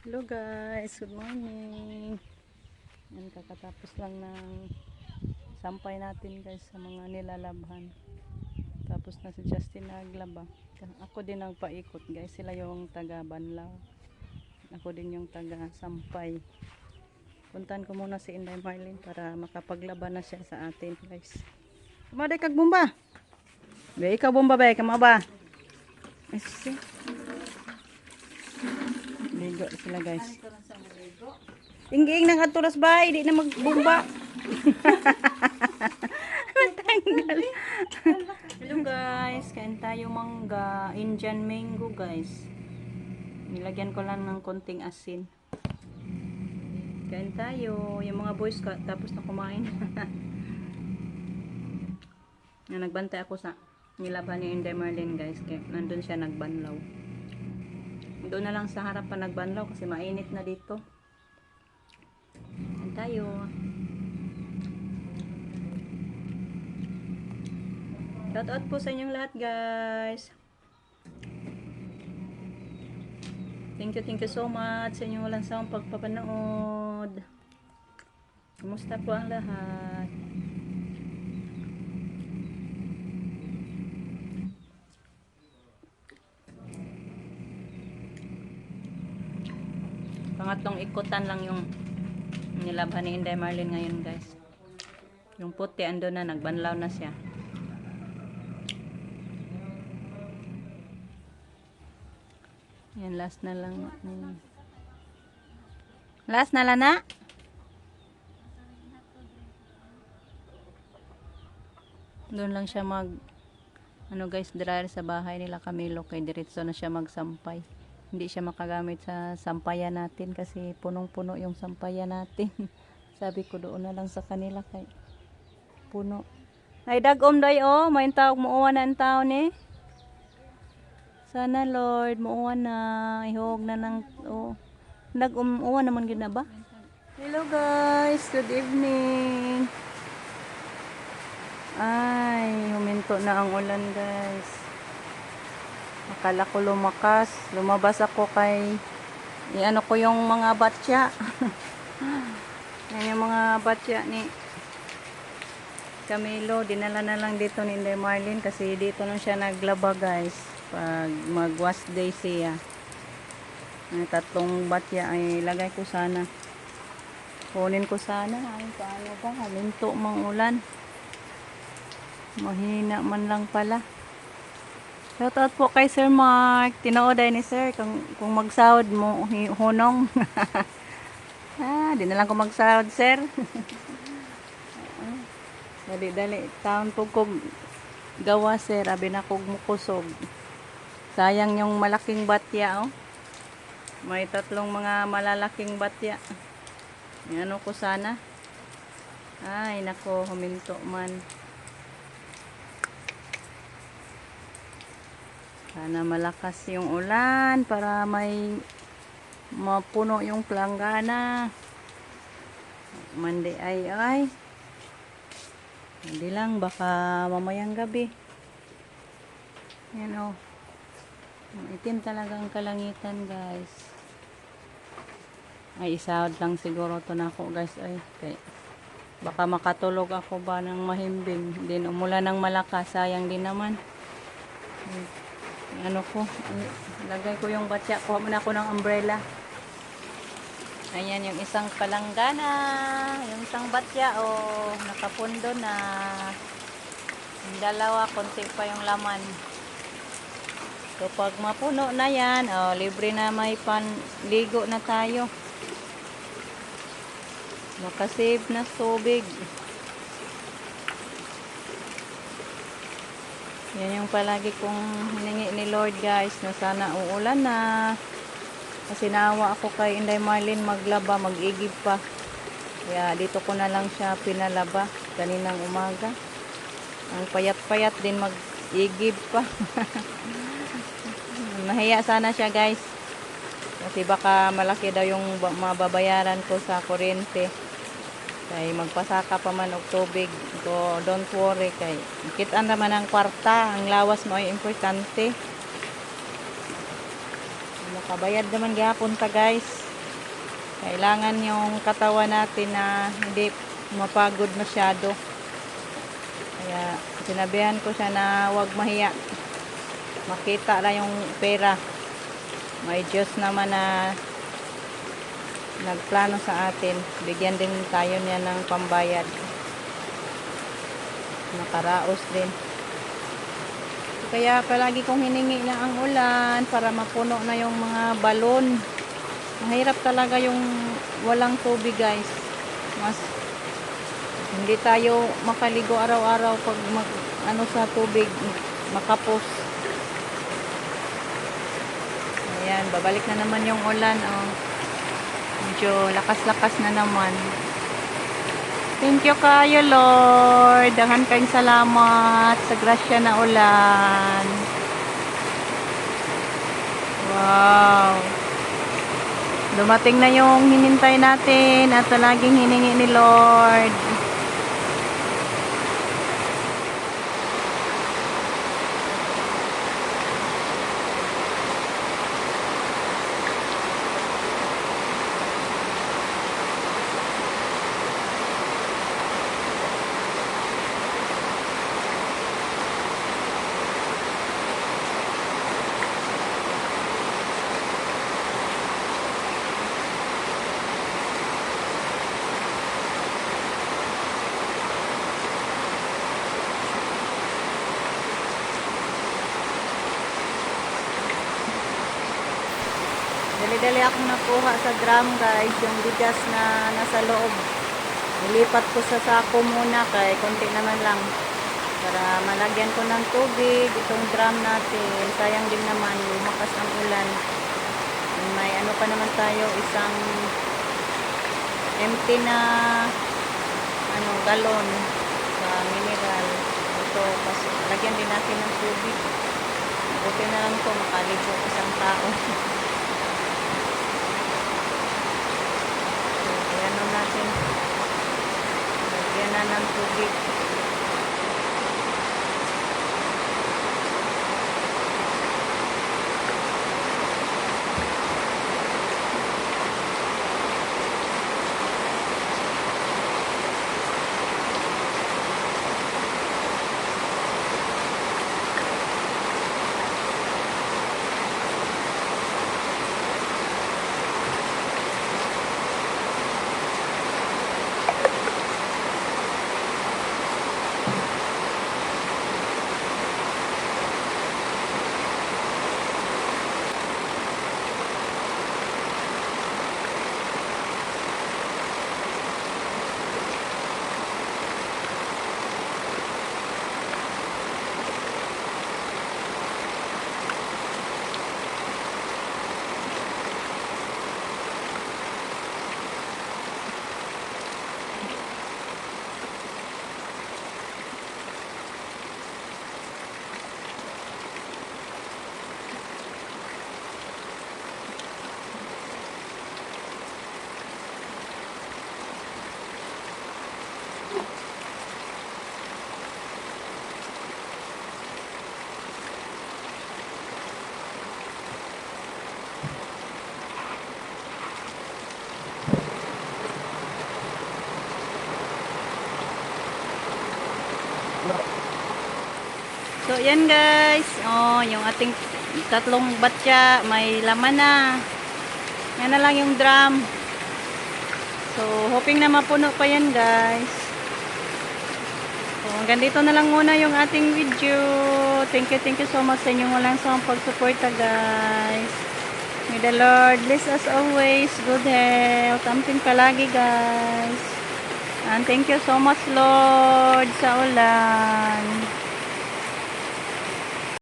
Hello guys, good morning. Yan, kakatapos lang ng sampay natin guys sa mga nilalabhan. Tapos na si Justin naglaba. Ako din ang paikot guys, sila yung taga Banlaw. Ako din yung taga sampay. Puntan ko muna si Inday Marlene para makapaglaba na siya sa atin guys. Kumaday kag bomba. Be, ikaw bomba ba? Kama ba? Ay, ligo sila guys. Inging nang aturas ba? Hindi na magbumba. Matanggal. Hello guys, kain tayo mangga, Indian mango guys. Nilagyan ko lang ng konting asin. Kain tayo. Yung mga boys tapos na kumain. Nagbantay ako sa nilaban ni Inday Marlene guys. Kaya nandun siya nagbanlaw. Doon na lang sa harapan nagbanlaw kasi mainit na dito. Kain tayo. Shout out po sa inyong lahat guys. Thank you so much sa inyong walang sawang pagpapanood. Kumusta po ang lahat? Pangatlong ikutan lang yung nilabhan ni Inday Marlene ngayon guys. Yung puti ando na, nagbanlaw na siya. Yan, last na lang. Last na lang na. Doon lang siya ano guys, dryer sa bahay nila Camilo, kay diretso na siya magsampay. Hindi siya makagamit sa sampayan natin kasi punong-puno yung sampayan natin. Sabi ko doon na lang sa kanila kay puno. Ay dagom day oh, may tawag mo na ang taon eh. Sana Lord, muuwan na, ihog na ng, oh, nag-umuwan naman gina ba? Hello guys, good evening. Ay, huminto na ang ulan guys. Akala ko lumakas, lumabas ako kay, ano ko yung mga batya. Yan yung mga batya ni Camilo, dinala na lang dito ni Inday Marlene kasi dito na siya naglaba guys. Pag mag-wash day siya. Ay, tatlong batya ay lagay ko sana. Kunin ko sana. Ay, paano ba? Halinto mang ulan. Mahina man lang pala. Shoutout po kay Sir Mark. Tinooday ni Sir kung magsahod mo hunong. Di na lang ko magsahod Sir. Dali-dali. Taon po ko gawa Sir. Abi na kog mukusog. Sayang yung malaking batya, oh. May tatlong mga malalaking batya. Ano ko sana. Ay, nako, huminto man. Sana malakas yung ulan para may mapuno yung planggana. Monday ay. Hindi lang, baka mamayang gabi. Yan, oh. Itim talagang kalangitan guys. Ay isahod lang siguro to na ako guys. Ay okay. Baka makatulog ako ba ng mahimbing. Din umulan ng malakas, sayang din naman. Ano ko, lagay ko yung batya. Kuha muna ako ng umbrella. Ayan yung isang palanggana, yung isang batya, oh, nakapundo na. Yung dalawa, konti pa yung laman. So pag mapuno na yan, oh, libre na, may panligo na tayo. Makasave na tubig. Yan yung palagi kong hiningi ni Lord guys, na sana uulan na. Kasi naawa ako kay Inday Marlene maglaba, mag-igib pa. Kaya dito ko na lang siya pinalaba kaninang umaga. Ang payat-payat din mag-igib pa. Nahiya sana siya guys. Kasi baka malaki daw yung mababayaran ko sa kuryente. Kaya magpasaka pa man og tubig. So don't worry kay kitaan naman ang kwarta. Ang lawas mo ay importante. Makabayad naman gihapon ta guys. Kailangan yung katawan natin na hindi mapagod masyado. Kaya sinabihan ko siya na huwag mahiya. Makita lang yung pera. May Diyos naman na nagplano sa atin. Bigyan din tayo niya ng pambayad. Nakaraos din. Kaya palagi kong hiningi na ang ulan para mapuno na yung mga balon. Mahirap talaga yung walang tubig, guys. Mas hindi tayo makaligo araw-araw pag ano sa tubig, makapos. Ayan, babalik na naman yung ulan. Oh. Medyo lakas-lakas na naman. Thank you kayo, Lord. Dahan kayong salamat sa grasya na ulan. Wow. Dumating na yung hinintay natin at laging hiningi ni Lord. Dali-dali akong nakuha sa drum, guys, yung bigas na nasa loob. Nilipat ko sa sako muna kay konti naman lang para malagyan ko ng tubig itong drum natin. Sayang din naman, lumakas ang ulan. May ano pa naman tayo, isang empty na galon sa mineral. Ito, kasi lagyan din natin ng tubig. Buti na lang ito, makaligo isang tao. Ano natin, lagyan na ng tubig. So, yan guys. Oh, yung ating tatlong batya, may laman na. Yan na lang yung drum. So, hoping na mapuno pa yan guys. So, hanggang dito na lang muna yung ating video. Thank you so much sa inyong walang sawang pagsuporta guys. May the Lord bless us always. Good health. Amping palagi guys. And thank you so much Lord sa ulan.